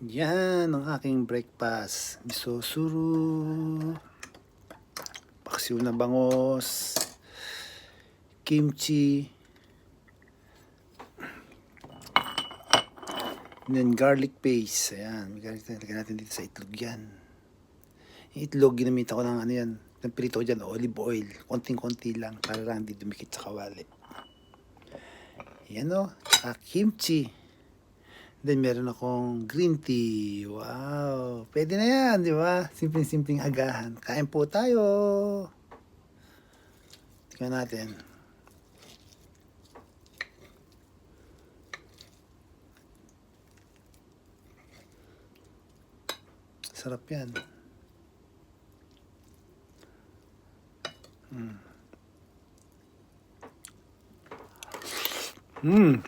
Yan ang aking breakfast. Miso suru, paksiw na bangos, kimchi, and then garlic paste. Ayan, lagyan natin dito sa itlog yan. Yung itlog, ginamit ako ng ano yan, ng prito ko dyan, olive oil. Konting-konti lang para lang hindi dumikit sa kawali. Yan o, kimchi. Then meron akong green tea. Wow, pwede na yan, di ba? Simpleng-simpleng agahan. Kain po tayo. Tingnan natin. Sarap yan. Mm.